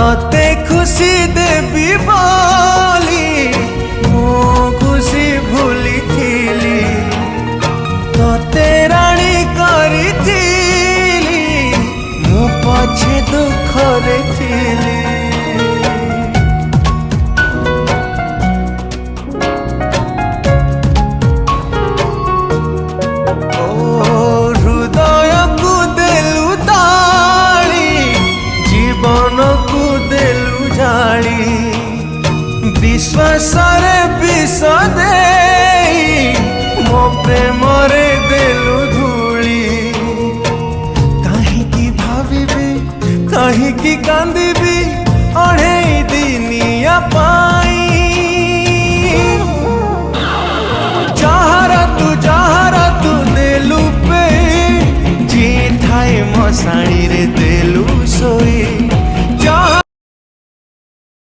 तते खुशी देवी बोली मो खुशी भूली थीली तते राणी करी थीली मो पछे दुखरे थीली। हृदय को देलु ताली जीवन को देलु जाली विश्वास रे विष देई मो प्रेम रे देलु धूली। कहीं भाविबी कहीं कांदिबी अढ़े दिनिया पाई जहारा तू देलु पे जी थाए मशाणी रे देलु सोई।